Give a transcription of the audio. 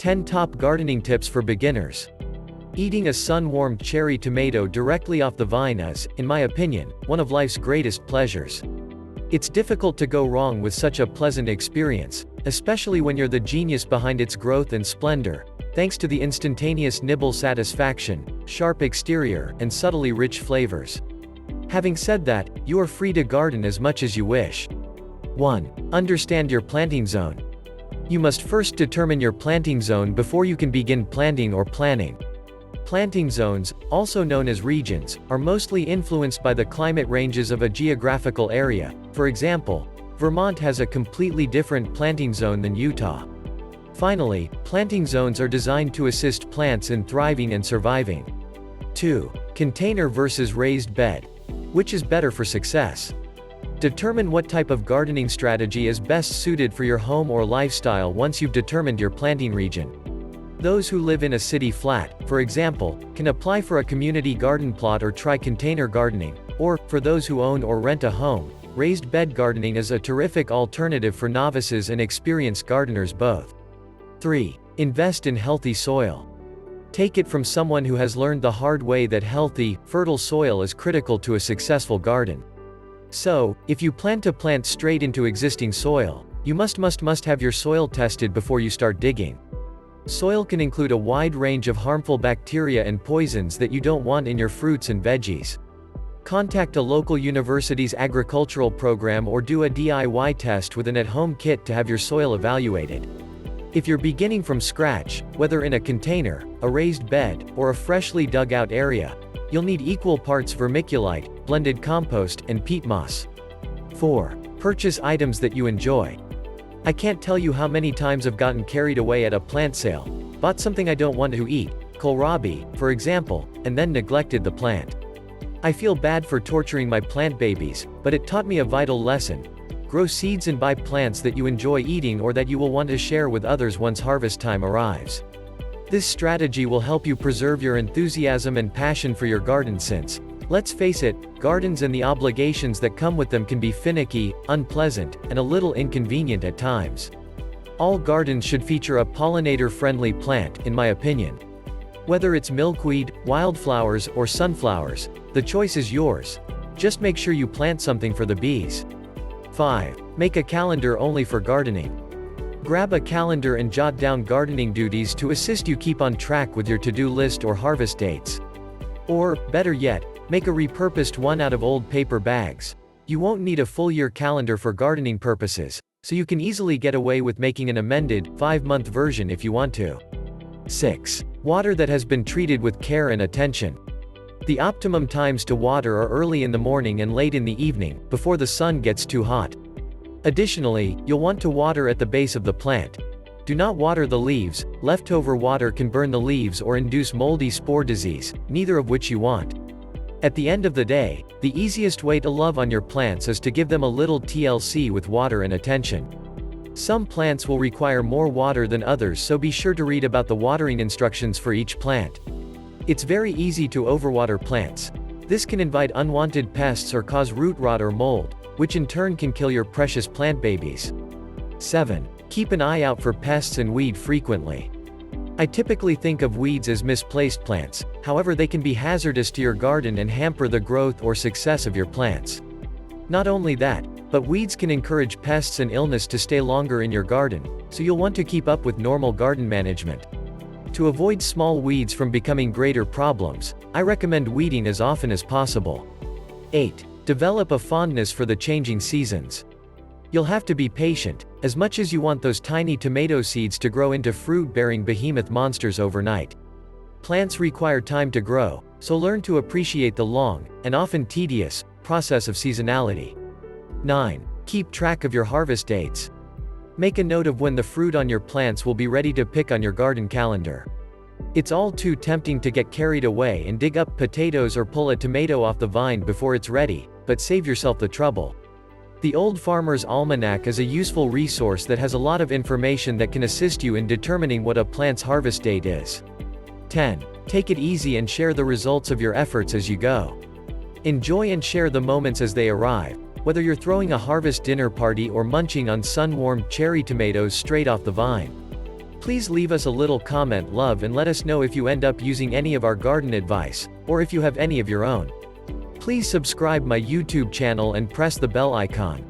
10 Top Gardening Tips for Beginners. Eating a sun-warmed cherry tomato directly off the vine is, in my opinion, one of life's greatest pleasures. It's difficult to go wrong with such a pleasant experience, especially when you're the genius behind its growth and splendor, thanks to the instantaneous nibble satisfaction, sharp exterior, and subtly rich flavors. Having said that, you are free to garden as much as you wish. 1. Understand your planting zone. You must first determine your planting zone before you can begin planting or planning. Planting zones, also known as regions, are mostly influenced by the climate ranges of a geographical area. For example, Vermont has a completely different planting zone than Utah. Finally, planting zones are designed to assist plants in thriving and surviving. 2. Container versus raised bed. Which is better for success? Determine what type of gardening strategy is best suited for your home or lifestyle once you've determined your planting region. Those who live in a city flat, for example, can apply for a community garden plot or try container gardening, or, for those who own or rent a home, raised bed gardening is a terrific alternative for novices and experienced gardeners both. 3. Invest in healthy soil. Take it from someone who has learned the hard way that healthy, fertile soil is critical to a successful garden. So, if you plan to plant straight into existing soil, you must have your soil tested before you start digging. Soil can include a wide range of harmful bacteria and poisons that you don't want in your fruits and veggies. Contact a local university's agricultural program or do a DIY test with an at-home kit to have your soil evaluated. If you're beginning from scratch, whether in a container, a raised bed, or a freshly dug out area, you'll need equal parts vermiculite, blended compost, and peat moss. 4. Purchase items that you enjoy. I can't tell you how many times I've gotten carried away at a plant sale, bought something I don't want to eat, kohlrabi, for example, and then neglected the plant. I feel bad for torturing my plant babies, but it taught me a vital lesson. Grow seeds and buy plants that you enjoy eating or that you will want to share with others once harvest time arrives. This strategy will help you preserve your enthusiasm and passion for your garden since, let's face it, gardens and the obligations that come with them can be finicky, unpleasant, and a little inconvenient at times. All gardens should feature a pollinator-friendly plant, in my opinion. Whether it's milkweed, wildflowers, or sunflowers, the choice is yours. Just make sure you plant something for the bees. 5. Make a calendar only for gardening. Grab a calendar and jot down gardening duties to assist you keep on track with your to-do list or harvest dates. Or, better yet, make a repurposed one out of old paper bags. You won't need a full-year calendar for gardening purposes, so you can easily get away with making an amended, 5-month version if you want to. 6. Water that has been treated with care and attention. The optimum times to water are early in the morning and late in the evening, before the sun gets too hot. Additionally, you'll want to water at the base of the plant. Do not water the leaves. Leftover water can burn the leaves or induce moldy spore disease, neither of which you want. At the end of the day, the easiest way to love on your plants is to give them a little TLC with water and attention. Some plants will require more water than others, so be sure to read about the watering instructions for each plant. It's very easy to overwater plants. This can invite unwanted pests or cause root rot or mold, which in turn can kill your precious plant babies. 7. Keep an eye out for pests and weed frequently. I typically think of weeds as misplaced plants, however they can be hazardous to your garden and hamper the growth or success of your plants. Not only that, but weeds can encourage pests and illness to stay longer in your garden, so you'll want to keep up with normal garden management. To avoid small weeds from becoming greater problems, I recommend weeding as often as possible. 8. Develop a fondness for the changing seasons. You'll have to be patient, as much as you want those tiny tomato seeds to grow into fruit-bearing behemoth monsters overnight. Plants require time to grow, so learn to appreciate the long, and often tedious, process of seasonality. 9. Keep track of your harvest dates. Make a note of when the fruit on your plants will be ready to pick on your garden calendar. It's all too tempting to get carried away and dig up potatoes or pull a tomato off the vine before it's ready, but save yourself the trouble. The Old Farmer's Almanac is a useful resource that has a lot of information that can assist you in determining what a plant's harvest date is. 10. Take it easy and share the results of your efforts as you go. Enjoy and share the moments as they arrive, whether you're throwing a harvest dinner party or munching on sun-warmed cherry tomatoes straight off the vine. Please leave us a little comment love and let us know if you end up using any of our garden advice, or if you have any of your own. Please subscribe my YouTube channel and press the bell icon.